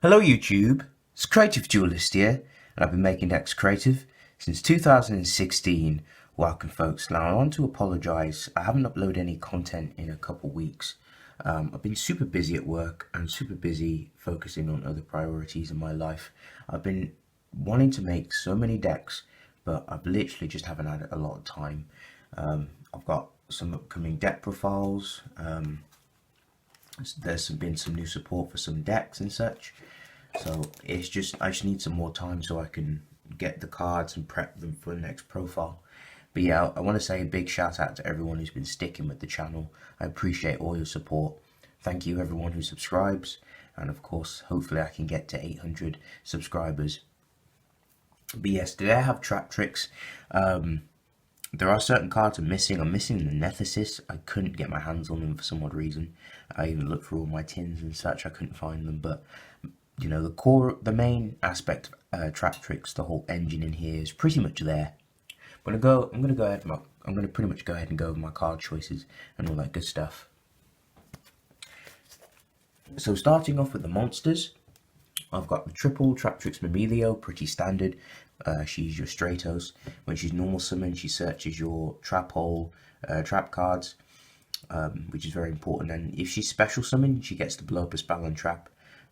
Hello YouTube, it's Creative Duelist here, and I've been making decks creative since 2016. Welcome folks. Now I want to apologise, I haven't uploaded any content in a couple weeks. I've been super busy at work and super busy focusing on other priorities in my life. I've been wanting to make so many decks, but I've literally just haven't had a lot of time. I've got some upcoming deck profiles. There's been some new support for some decks and such, so it's just I just need some more time so I can get the cards and prep them for the next profile. But yeah, I want to say a big shout out to everyone who's been sticking with the channel. I appreciate all your support. Thank you everyone who subscribes, and of course hopefully I can get to 800 subscribers. But yes, today I have Traptrix. There are certain cards I'm missing. I'm missing the Nethesis. I couldn't get my hands on them for some odd reason. I even looked through all my tins and such. I couldn't find them. But you know, the main aspect of Traptrix, the whole engine in here is pretty much there. I'm gonna pretty much go ahead and go over my card choices and all that good stuff. So starting off with the monsters, I've got the triple Traptrix Mamelio, pretty standard. She's your Stratos. When she's normal summon, she searches your trap hole, trap cards, which is very important. And if she's special summon, she gets to blow up a spell and trap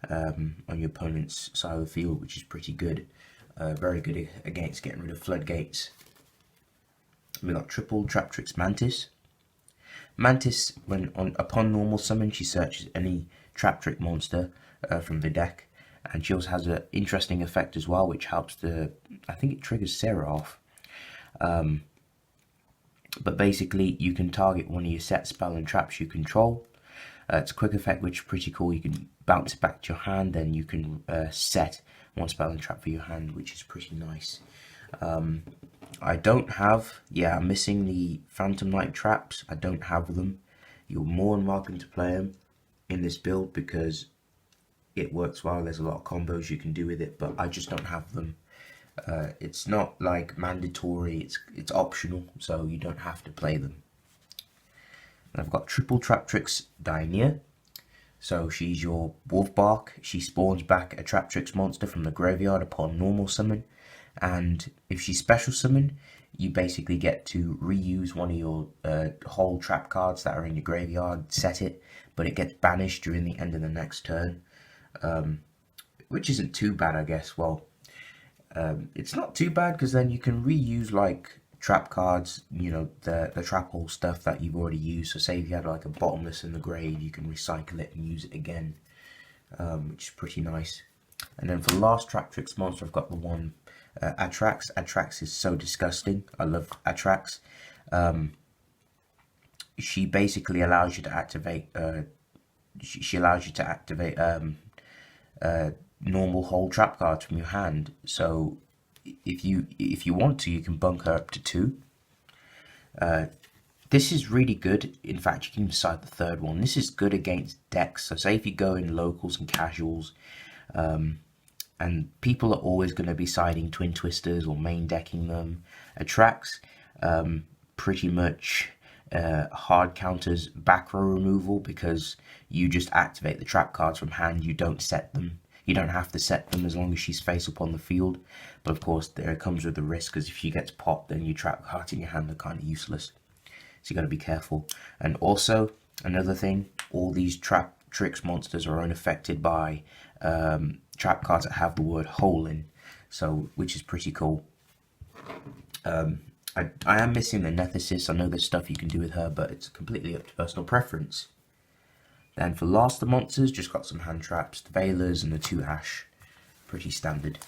on your opponent's side of the field, which is pretty good. Very good against getting rid of floodgates. We got triple Traptrix Mantis. Mantis, upon normal summon, she searches any Traptrix monster from the deck. And she also has an interesting effect as well, which helps I think it triggers Sarah off. But basically, you can target one of your set spell and traps you control. It's a quick effect, which is pretty cool. You can bounce it back to your hand, then you can set one spell and trap for your hand, which is pretty nice. I don't have, I'm missing the Phantom Knight traps. I don't have them. You're more than welcome to play them in this build because it works well. There's a lot of combos you can do with it, but I just don't have them. It's not like mandatory, it's optional, so you don't have to play them. And I've got triple Traptrix Daenerys. So she's your Wolfbark. She spawns back a Traptrix monster from the graveyard upon normal summon, and if she's special summon, you basically get to reuse one of your whole trap cards that are in your graveyard, set it, but it gets banished during the end of the next turn. Which isn't too bad, I guess. Well, it's not too bad because then you can reuse like trap cards, you know, the trap hole stuff that you've already used. So say if you had like a bottomless in the grave, you can recycle it and use it again, which is pretty nice. And then for the last Traptrix monster, I've got the one Atrax. Atrax is so disgusting. I love Atrax. She basically allows you to activate. She allows you to activate normal whole trap cards from your hand. So if you want to, you can bunk her up to 2. This is really good. In fact, you can decide the third one. This is good against decks. So say if you go in locals and casuals, and people are always going to be siding Twin Twisters or main decking them. Atrax pretty much hard counters back row removal because you just activate the trap cards from hand. You don't set them. You don't have to set them as long as she's face up on the field. But of course, there comes with the risk because if she gets popped, then your trap cards in your hand are kind of useless. So you got to be careful. And also another thing, all these Traptrix monsters are unaffected by trap cards that have the word hole in, so which is pretty cool. I am missing the Nethesis. I know there's stuff you can do with her, but it's completely up to personal preference. Then for last the monsters, just got some hand traps, the Veilers and the 2 Ash. Pretty standard.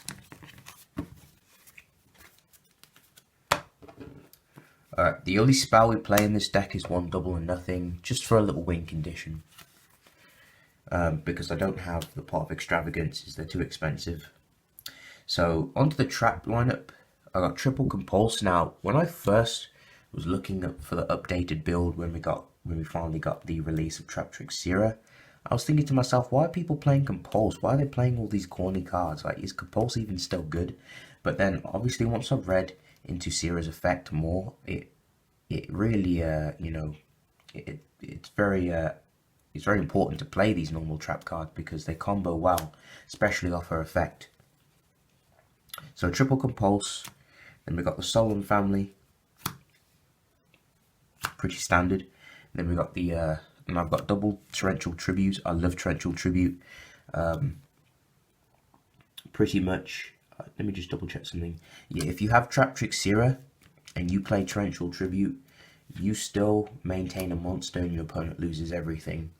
The only spell we play in this deck is 1 double and nothing, just for a little win condition. Because I don't have the Pot of Extravagances, they're too expensive. So onto the trap lineup, I got triple Compulse. Now, when I first was looking up for the updated build when we finally got the release of Traptrix Sierra, I was thinking to myself, why are people playing Compulse? Why are they playing all these corny cards? Like, is Compulse even still good? But then, obviously, once I've read into Sierra's effect more, it really, you know, it's very it's very important to play these normal trap cards because they combo well, especially off her effect. So triple compulse, then we got the Solemn family, pretty standard. Then we got the and I've got double torrential tribute. I love torrential tribute. Pretty much. Let me just double check something. Yeah, if you have Traptrix Sierra and you play torrential tribute, you still maintain a monster and your opponent loses everything,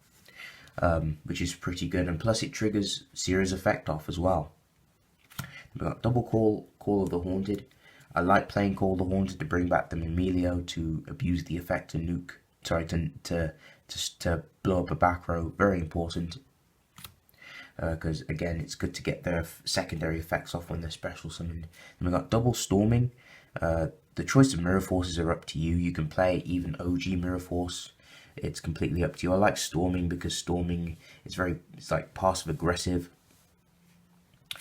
which is pretty good. And plus, it triggers Sierra's effect off as well. We've got double Call of the Haunted. I like playing Call of the Haunted to bring back the Emilio to abuse the effect to nuke. Sorry, to blow up a back row. Very important. Because again, it's good to get their secondary effects off when they're special summoned. And we've got double Storming. The choice of Mirror Forces are up to you. You can play even OG Mirror Force. It's completely up to you. I like Storming because Storming is it's like passive aggressive.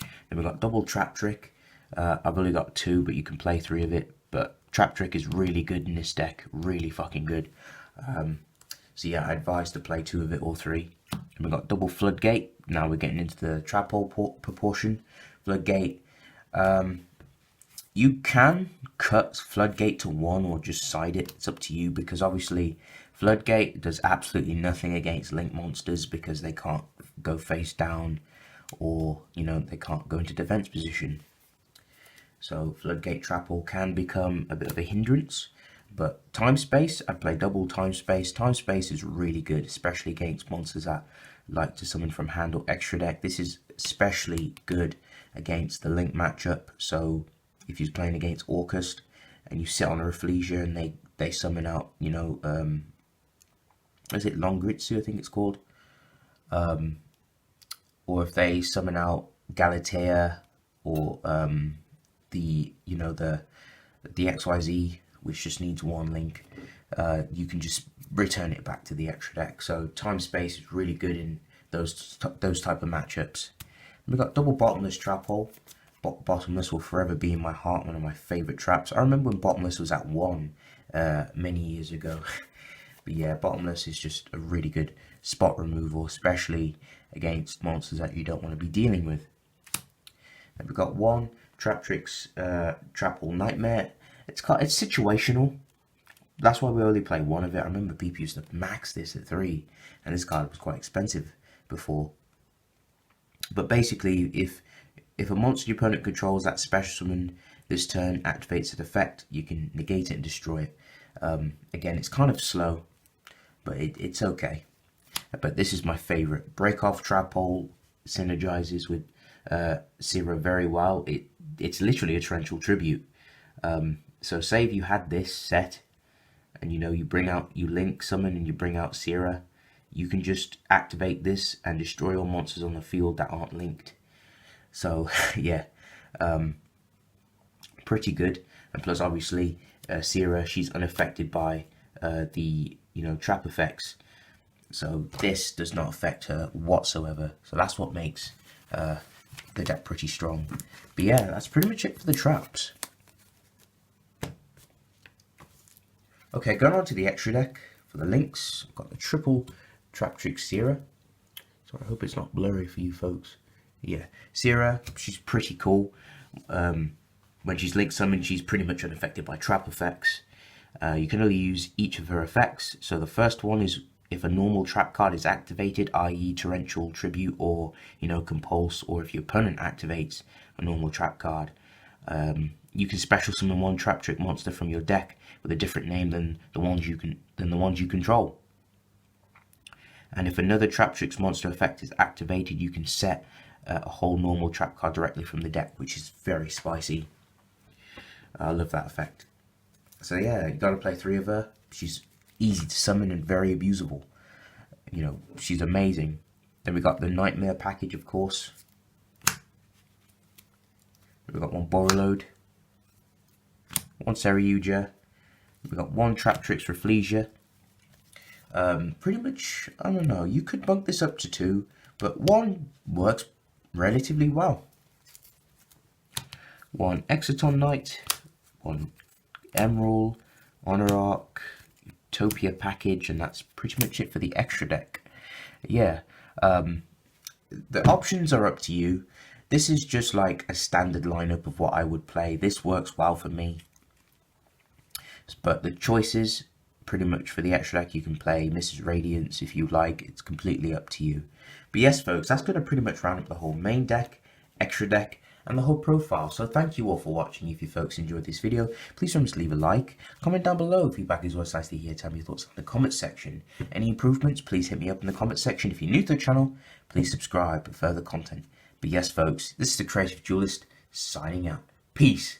Then we've got double Traptrix. I've only got 2, but you can play 3 of it. But Traptrix is really good in this deck. Really fucking good. So yeah, I advise to play 2 of it or 3. And we've got double Floodgate. Now we're getting into the trap hole proportion. Floodgate. You can cut Floodgate to 1 or just side it. It's up to you because obviously Floodgate does absolutely nothing against link monsters because they can't go face down or, you know, they can't go into defense position. So Floodgate trap hole can become a bit of a hindrance. But Time Space, I play double Time Space. Time Space is really good, especially against monsters that like to summon from hand or extra deck. This is especially good against the link matchup. So if you're playing against Orcust and you sit on a Rafflesia and they summon out, you know, is it Longritsu, I think it's called? Or if they summon out Galatea or the XYZ, which just needs 1 link, you can just return it back to the extra deck. So Time Space is really good in those type of matchups. We've got double Bottomless Trap Hole. Bottomless will forever be in my heart, one of my favourite traps. I remember when Bottomless was at 1 many years ago. But yeah, Bottomless is just a really good spot removal, especially against monsters that you don't want to be dealing with. And we've got 1 Traptrix Trap Hole Nightmare. It's situational. That's why we only play 1 of it. I remember people used to max this at 3, and this card was quite expensive before. But basically, if a monster your opponent controls that special summon this turn activates its effect, you can negate it and destroy it. Again, it's kind of slow, but it's okay. But this is my favorite. Break Off Trap Hole synergizes with Sierra very well. It's literally a torrential tribute. So say if you had this set and you link summon and you bring out Sierra, you can just activate this and destroy all monsters on the field that aren't linked. So yeah, pretty good. And plus obviously Sierra, she's unaffected by the trap effects, so this does not affect her whatsoever. So that's what makes the deck pretty strong. But yeah, that's pretty much it for the traps. Okay, going on to the extra deck for the links. I've got the triple Traptrix Sierra. So I hope it's not blurry for you folks. Yeah, Sierra, she's pretty cool. When she's link summoned, she's pretty much unaffected by trap effects. You can only use each of her effects. So the first one is if a normal trap card is activated, i.e. Torrential Tribute or Compulse, or if your opponent activates a normal trap card. You can special summon 1 Traptrix monster from your deck with a different name than the ones you control. And if another Traptrix monster effect is activated, you can set a whole normal trap card directly from the deck, which is very spicy. I love that effect. So yeah, you gotta play 3 of her. She's easy to summon and very abusable. She's amazing. Then we got the Nightmare package, of course. We've got 1 Borreload, 1 Seryuja. We've got 1 Traptrix Rafflesia. Pretty much, I don't know, you could bump this up to 2, but 1 works relatively well. 1 Exciton Knight, 1 Emerald, Honor Arc, Utopia package, and that's pretty much it for the extra deck. Yeah, the options are up to you. This is just like a standard lineup of what I would play. This works well for me. But the choices, pretty much for the extra deck, you can play Mrs. Radiance if you like. It's completely up to you. But yes, folks, that's going to pretty much round up the whole main deck, extra deck, and the whole profile. So thank you all for watching. If you folks enjoyed this video, please remember to leave a like. Comment down below. Feedback is always nice to hear. Tell me your thoughts in the comment section. Any improvements, please hit me up in the comment section. If you're new to the channel, please subscribe for further content. But yes, folks, this is the Creative Duelist signing out. Peace.